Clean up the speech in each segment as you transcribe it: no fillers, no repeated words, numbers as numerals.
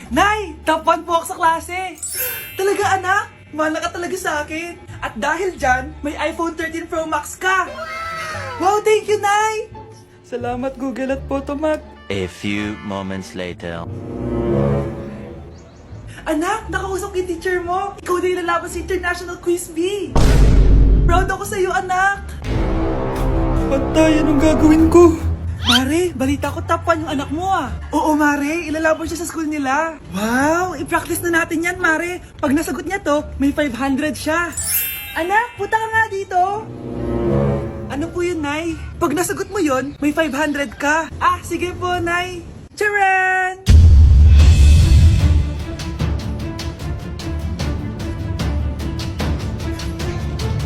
Nay! Top 1 po ako sa klase! Talaga anak? Mahal ka talaga sa akin. At dahil dyan, may iPhone 13 Pro Max ka! Wow, thank you, Nay! Salamat, Google at Photomat. A few moments later. Anak, nakausap yung teacher mo. Ikaw na yung lalaban sa International Quiz Bee. Proud ako sa'yo, anak. Patay, anong gagawin ko? Mare, balita ko top 1 yung anak mo ah. Oo, Mare, ilalaban siya sa school nila. Wow, i-practice na natin yan, Mare. Pag nasagot niya to, may 500 siya. Anak, punta ka nga dito. Ano po yun, Nay? Pag nasagot mo yun, may 500 ka. Ah, sige po, Nay. Charan!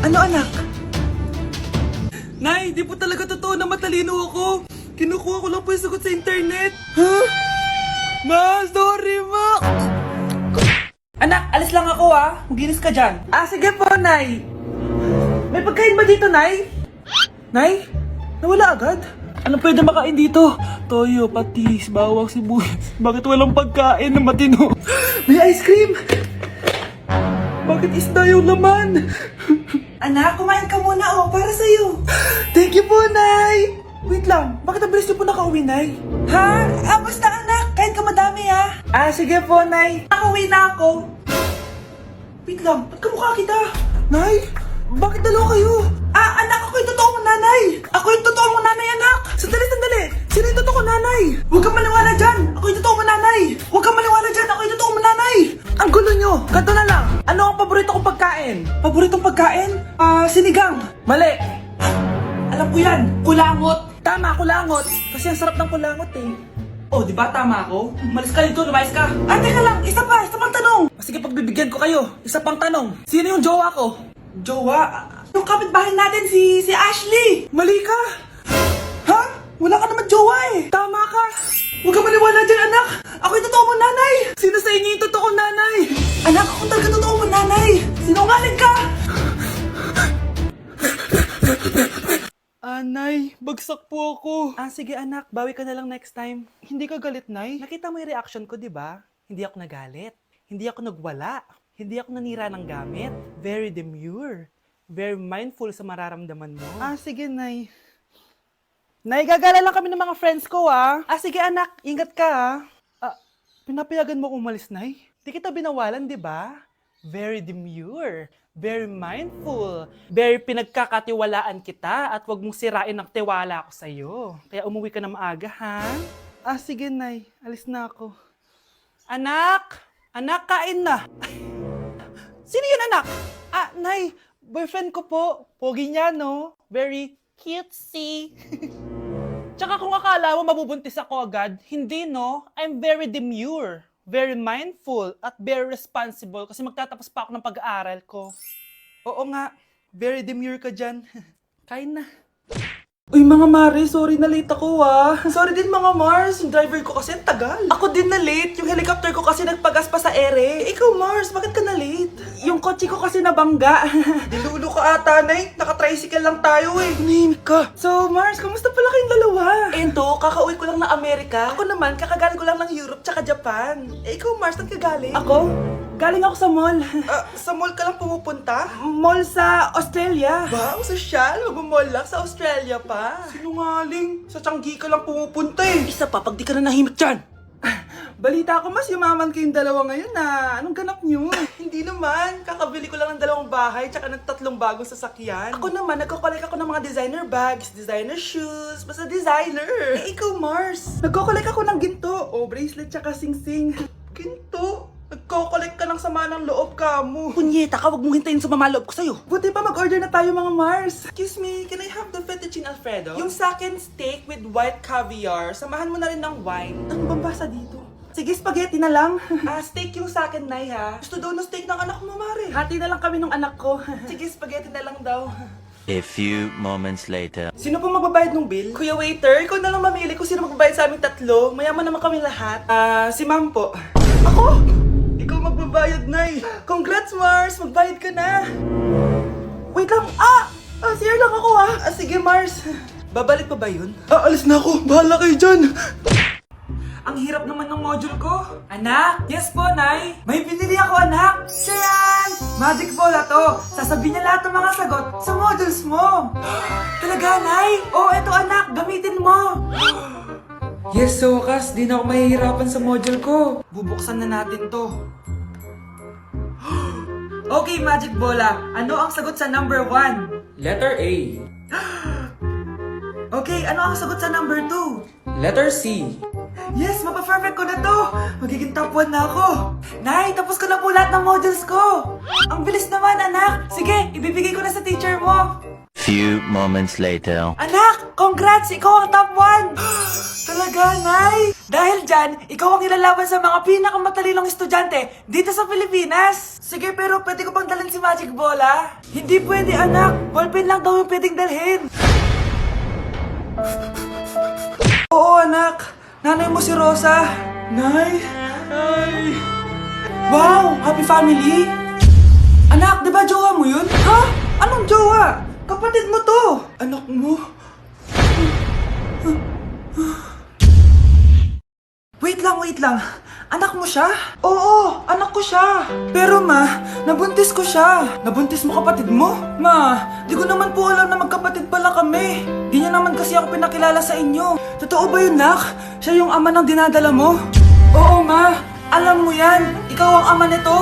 Ano, anak? Nay, di po talaga totoo na matalino ako. Kinukuha ko lang po yung sagot sa internet. Ha? Ma, sorry, ma. Anak, alis lang ako ah. Maginis ka dyan. Ah, sige po, Nay. May pagkain ba dito, Nay? Nay? Nawala agad? Ano pwede makain dito? Toyo, patis, bawang, sibuyas. Bakit walang pagkain na matino? May ice cream! Bakit isda yung laman? Anak, kumain ka muna oh, para sa'yo. Thank you po, Nay! Wait lang, bakit ang bilis niyo po nakauwi, Nay? Ha? Ah, basta anak, kain ka madami ah. Ah, sige po, Nay. Nakauwi na ako. Wait lang, ba't kamukha kita? Nay, bakit dalawa kayo? Ah, anak, ako yung totoo mong nanay. Ako yung totoo mong nanay, anak. Sandali, sandali. Sino yung totoo kong nanay? Huwag kang maniwala dyan. Ako yung totoo mong nanay. Huwag kang maniwala dyan. Ako yung totoo mong nanay. Ang gulo nyo. Ganto na lang. Ano ang paborito kong pagkain? Paboritong pagkain? Ah, sinigang. Mali. Alam ko yan. Kulangot. Tama, kulangot. Kasi ang sarap ng kulangot eh. Oh, di ba tama ako? Malis ka dito, lumayas ka. Ah, teka lang. Isa pang tanong. Sige, pagbibigyan ko kayo. Isa pang tanong. Sino yung jowa ko? Jowa? Yung kapitbahay natin, si Ashley! Mali ka! Ha? Wala ka naman jowa eh! Tama ka! Huwag ka maniwala dyan, anak! Ako yung totoo mong nanay! Sino sa inyo yung totoo nanay? Anak, ako talaga totoo mong nanay! Sinungaling ka! Nay, bagsak po ako. Ah, sige anak, bawi ka na lang next time. Hindi ka galit, Nay? Nakita mo yung reaction ko, di ba? Hindi ako nagalit. Hindi ako nagwala. Hindi ako nanira ng gamit. Very demure. Very mindful sa mararamdaman mo. Ah, sige, Nay. Nay, gagala lang kami ng mga friends ko, ah. Ah, sige, anak. Ingat ka, ah. Ah, pinapayagan mo kong umalis, Nay? Di kita binawalan, di ba? Very demure. Very mindful. Very pinagkakatiwalaan kita at wag mong sirain ang tiwala ko sa'yo. Kaya umuwi ka na maaga, ha? Ah, sige, Nay. Alis na ako. Anak! Anak, kain na! Sino yun, anak? Ah, Nay, boyfriend ko po. Pogi niya, no? Very cutesy. Tsaka kung akala mo mabubuntis ako agad, hindi, no? I'm very demure, very mindful, at very responsible kasi magtatapos pa ako ng pag-aaral ko. Oo nga, very demure ka dyan. Kain na. Uy mga Mare, sorry na late ako ah. Sorry din mga Mars, yung driver ko kasi ang tagal. Ako din na late, yung helicopter ko kasi nagpagas pa sa ere. Ikaw Mars, bakit ka na late? Yung kotse ko kasi nabangga. Dilulo ka ata, Nay. Naka-tricycle lang tayo eh. Nahimik ka. So Mars, kamusta pala kayong dalawa? Ento, kakauwi ko lang ng Amerika. Ako naman, kakagaling ko lang ng Europe tsaka Japan. Eh ikaw Mars, saan ka galing? Ako? Galing ako sa mall. Sa mall ka lang pumupunta? Mall sa Australia. Wow, sosyal. Mag-mall lang sa Australia pa. Sinungaling. Sa Changi ka lang pumupunta eh. Isa pa, pag di ka na nahimik dyan. Balita ko mas yumaman kayong dalawa ngayon na. Anong ganap nyo? Hindi naman. Kakabili ko lang ng 2 bahay tsaka ng 3 bagong sasakyan. Ako naman, nagko-collect ako ng mga designer bags, designer shoes, basta designer. Eh ikaw Mars, nagko-collect ako ng ginto. O bracelet tsaka sing-sing. Ginto? Nagko-collect ka ng sama ng loob ka mo. Punyeta ka, wag mong hintayin sa mamaloob ko sa'yo. Buti pa mag-order na tayo mga Mars. Excuse me, can I have the fettuccine Alfredo? Yung sa akin steak with white caviar. Samahan mo na rin ng wine. Ano bang basa dito? Sige, spaghetti na lang. Steak yung sa akin, Nay, ha? Gusto daw ng steak ng anak mo, Mare. Hati na lang kami ng anak ko. Sige, spaghetti na lang daw. A few moments later. Sino po magbabayad ng bill? Kuya waiter, ikaw na lang mamili kung sino magbabayad sa aming 3. Mayaman naman kami lahat. Si ma'am po. Ako? Ikaw magbabayad, Nay. Congrats, Mars. Magbayad ka na. Wait lang. CR lang ako, ah. Sige, Mars. Babalik pa ba yun? Alis na ako. Bahala kayo dyan. Ang hirap naman ng module ko. Anak? Yes po, Nay. May binili ako, anak. Charan! Magic bola to. Sasabihin niya lahat ng mga sagot sa modules mo. Talaga, Nay? Oh, eto anak. Gamitin mo. Yes, so wakas. Di na ako mahihirapan sa module ko. Bubuksan na natin to. Okay, Magic Bola. Ano ang sagot sa number 1? Letter A. Okay, ano ang sagot sa number 2? Letter C. Yes, mapa-perfect ko na to! Magiging top 1 na ako! Nay, tapos ko na po lahat ng modules ko! Ang bilis naman, anak! Sige, ibibigay ko na sa teacher mo! Few moments later. Anak, congrats! Ikaw ang top 1! Talaga, Nay! Dahil dyan, ikaw ang ilalaban sa mga pinakamatalinong estudyante dito sa Pilipinas! Sige, pero pwede ko bang dalhin si Magic Bola? Hindi pwede, anak! Ballpen lang daw yung pwedeng dalhin! Oo, anak! Nanay mo si Rosa! Nay! Nay! Wow! Happy family! Anak, di ba jowa mo yun? Ha? Anong jowa? Kapatid mo to! Anak mo? Wait lang. Anak mo siya? Oo, anak ko siya. Pero ma, nabuntis ko siya. Nabuntis mo kapatid mo? Ma, di ko naman po alam na magkapatid pala kami. Di niya naman kasi ako pinakilala sa inyo. Totoo ba yun, nak? Siya yung ama ng dinadala mo? Oo, ma. Alam mo yan. Ikaw ang ama nito.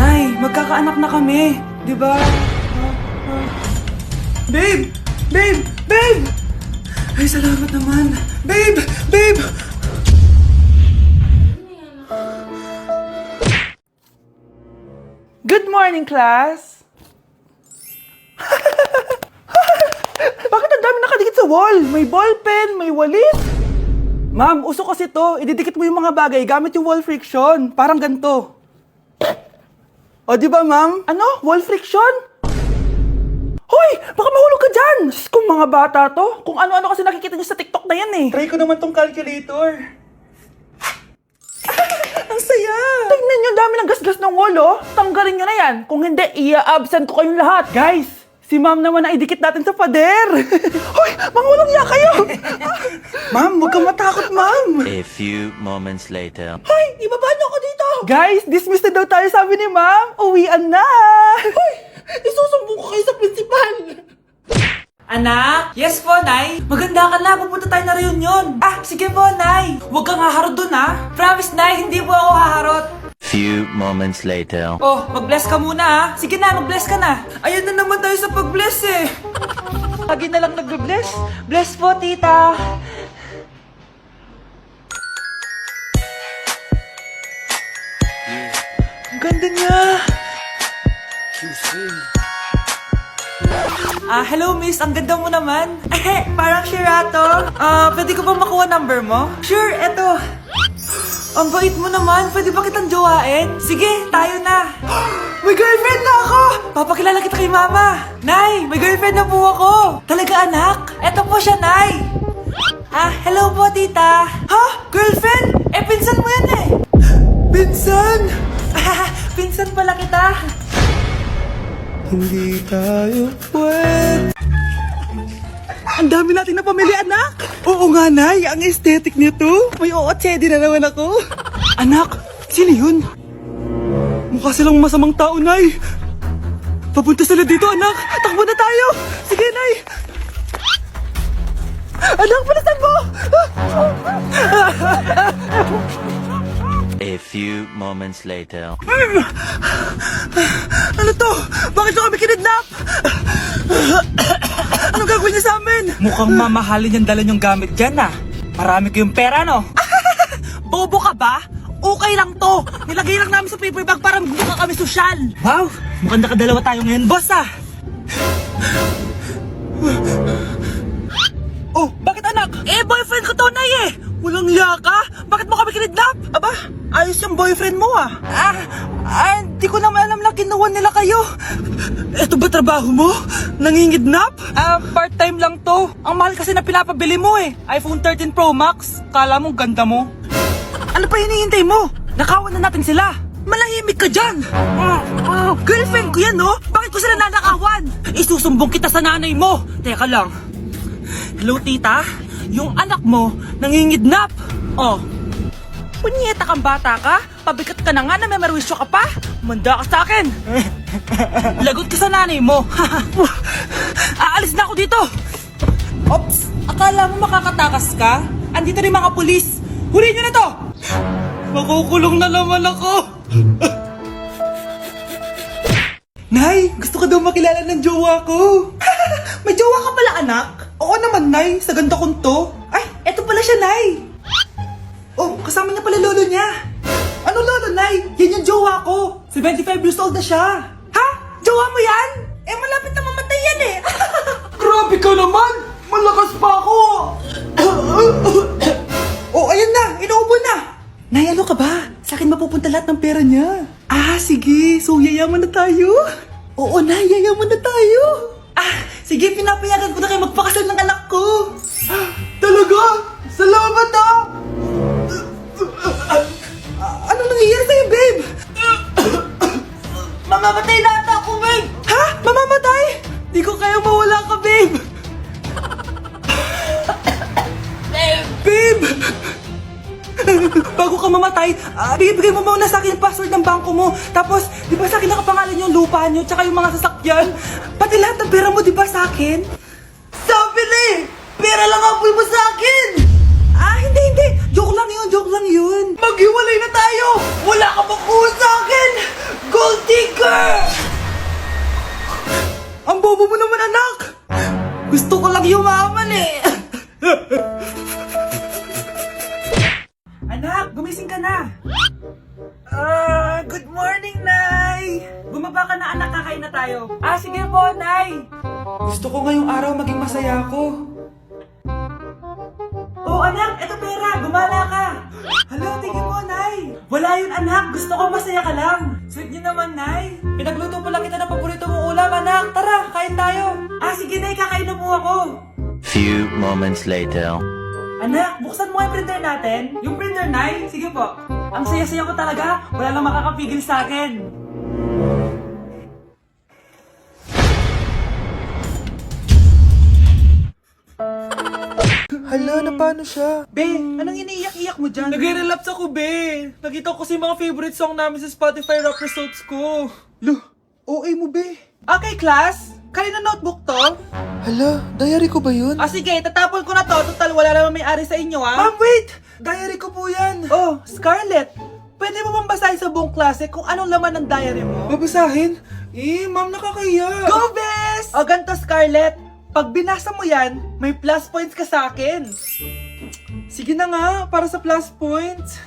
Nay, magkakaanak na kami. Di ba? Babe! Ay, salamat naman. Babe! Good morning, class! Bakit ang dami nakadikit sa wall? May ballpen, may walis. Ma'am, uso kasi to. Ididikit mo yung mga bagay gamit yung wall friction. Parang ganito. O, di ba, ma'am? Ano? Wall friction? Hoy! Baka mahulog ka dyan! Diyos kong mga bata to. Kung ano-ano kasi nakikita niyo sa TikTok na yan eh. Try ko naman tong calculator. Ang saya! Tingnan niyo, dami ng gasgas ng wall, oh. Tanggalin niyo na yan. Kung hindi, i-absent ko kayong lahat. Guys, si ma'am naman na idikit natin sa pader. Hoy! Mangulong niya kayo! Ma'am, huwag kang matakot, ma'am. A few moments later. Hoy! Ibaba niyo ako dito! Guys, dismiss na daw tayo, sabi ni ma'am. Uwian na! Hoy! Isusumbong ko kayo sa principal! Anak? Yes po, Nay. Maganda ka na. Pupunta tayo na reunion. Ah, sige po, Nay. Huwag kang haharot dun, ha? Promise, Nay. Hindi po ako haharot. Few moments later. Oh, mag-bless ka muna, ha? Sige na, mag-bless ka na. Ayan na naman tayo sa pag-bless, eh. Lagi na lang nag-bless. Bless po, tita. Ang ganda niya. Hello miss, ang ganda mo naman. Parang Sherato. Pwede ko ba makuha number mo? Sure, eto. Ang bait mo naman, pwede ba kitang jowain? Sige, tayo na. May girlfriend na ako! Papakilala kita kay mama. Nay, may girlfriend na po ako. Talaga anak? Eto po siya, Nay. Hello po tita. Ha? Girlfriend? Pinsan mo yan eh. Pinsan? Pinsan pala kita. Hindi tayo pwede. Ang dami natin na pamilya, anak. Oo nga, Nay. Ang aesthetic nito. May ootsedi na naman ako. Anak, sino yun? Mukha silang masamang tao, Nay. Papunta sila dito, anak. Takbo na tayo. Sige, Nay. Anak, palasan mo. A few moments later. Ano to? Bakit nyo kami kinidnap? Anong gagawin niya sa amin? Mukhang mamahalin yung dala nyong gamit dyan, Marami kayong pera, no? Bobo ka ba? Okay lang to. Nilagay lang namin sa paper bag para mukha kami sosyal. Wow, mukhang nakadalawa tayo ngayon, boss, Oh, bakit anak? Boyfriend ko to, Nay, Walang hiya ka? Bakit mo kami kinidnap? Aba, ayos yung boyfriend mo, Di ko naman alam na kinuha nila kayo. Eto ba trabaho mo? Nangingidnap? Part-time lang to. Ang mahal kasi na pinapabili mo, iPhone 13 Pro Max. Kala mo ganda mo. Ano pa hinihintay mo? Nakawan na natin sila. Malahimik ka dyan. Girlfriend ko yan, no? Bakit ko sila nanakawan? Isusumbong kita sa nanay mo. Teka lang. Hello, tita? Yung anak mo, nangingidnap. Oh, Punyeta kang bata ka? Pabigat ka na nga na may merwisyo ka pa? Manda ka sa akin! Lagot ka sa nanay mo! Aalis na ako dito! Ops! Akala mo makakatakas ka? Andito rin mga pulis! Huli nyo na to! Makukulong na naman ako! Nay, gusto ko daw makilala ng jowa ko. May jowa ka pala, anak? Oo naman, Nay. Sa ganda kong to. Ay, eto pala siya, Nay! Oh, kasama niya pala lolo niya. Ano lolo, Nay? Yan yung jowa ko. 75 years old na siya. Ha? Jowa mo yan? Eh, malapit na mamatay yan eh! Grabe ka naman! Malakas pa ako! Oh, ayan na! Inuubo na! Nay, ano ka ba? Sa akin mapupunta lahat ng pera niya. Ah, sige. So, yayaman na tayo? Oo, Nay. Yayaman na tayo. Ah, sige, pinapayagan ko na kayo magpakasal ng anak ko! Talaga? Salamat ah! Anong nangyayari sa'yo, babe? Mamamatay na ata ako, babe! Ha? Mamamatay? Di ko kaya mawala ka, babe! Babe! Bago ka mamatay, bigay mo muna sa akin yung password ng bangko mo. Tapos, di ba sa akin nakapangalan yung lupa nyo, tsaka yung mga sasakyan? Pati lahat ng pera mo, di ba sa akin? Sabi na eh! Pera lang apoy mo sa akin! Ah, hindi. Joke lang yun. Maghiwalay na tayo! Wala ka makuha sa akin! Gold digger! Ang bobo mo naman, anak! Gusto ko lang yumaman eh! Anak, gumising ka na! Good morning, Nay! Bumaba ka na, anak, kakain na tayo. Ah, sige po, Nay! Gusto ko ngayong araw maging masaya ako. Oh, anak, eto pera! Gumala ka! Hala, tingin mo, Nay. Wala yun, anak! Gusto ko masaya ka lang! Sweet niyo naman, Nay. Pinagluto pala kita ng paborito mong ulam, anak. Tara, kain tayo. Ah, sige, Nay, kakain na po ako! Few moments later. Anak, buksan mo yung printer natin. Yung printer, Nay? Sige po. Ang saya-saya ko talaga. Wala lang makakapigil sa akin. Hala, na paano siya? Be, anong iniiyak-iyak mo dyan? Nag-relapse ako, be. Nakita ko kasi mga favorite song namin sa Spotify rap results ko. Lo, OA mo, be. Okay, class. Kanina notebook to? Hala, diary ko ba yun? Ah, sige, tatapon ko na to. Total, wala naman may-ari sa inyo, ah. Ma'am, wait! Diary ko po yan. Oh, Scarlett! Pwede mo bang basahin sa buong klase kung anong laman ng diary mo? Babasahin? Ma'am, nakakahiya. Go, Bes! O ganito, Scarlett. Pag binasa mo yan, may plus points ka sa akin. Sige na nga, para sa plus points.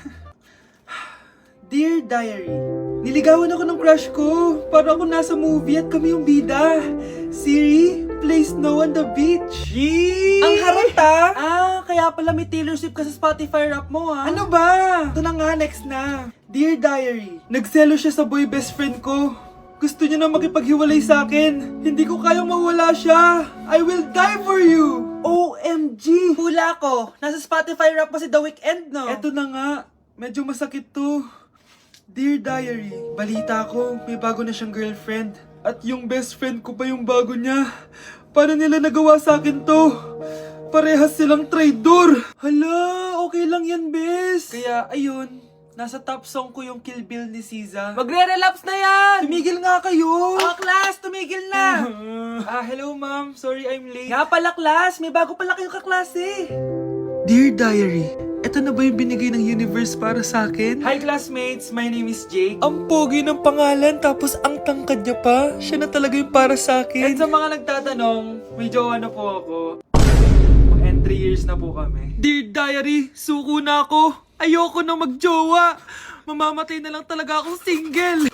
Dear Diary, niligawan ako ng crush ko. Para ako nasa movie at kami yung bida. Siri plays Snow on the Beach. Yee! Ang harot, ah! Ah, kaya pala may Taylor Swift ka sa Spotify rap mo, ah. Ano ba? Ito na nga, next na. Dear Diary, nagselo siya sa boy best friend ko. Gusto niya na makipaghiwalay sa akin. Hindi ko kayang mawala siya. I will die for you. OMG! Hula ko. Nasa Spotify rap mo si The Weeknd, no? Eto na nga. Medyo masakit to. Dear Diary, balita ko, may bago na siyang girlfriend. At yung best friend ko pa yung bago niya. Paano nila nagawa sa akin to? Parehas silang traitor. Hala, okay lang yan, bes. Kaya, ayun. Nasa top song ko yung Kill Bill ni SZA. Magre-relapse na yan! Tumigil nga kayo! Oh, class, tumigil na! Hello ma'am. Sorry I'm late. Nga pala, class, may bago pala kayong kaklase. Dear Diary, eto na ba yung binigay ng universe para sa akin? Hi classmates, my name is Jake. Ang pogi ng pangalan tapos ang tangkad niya pa. Siya na talaga yung para sa akin. At sa mga nagtatanong, may jowa na po ako. And 3 years na po kami. Dear Diary, suko na ako. Ayoko na magjowa. Mamamatay na lang talaga akong single.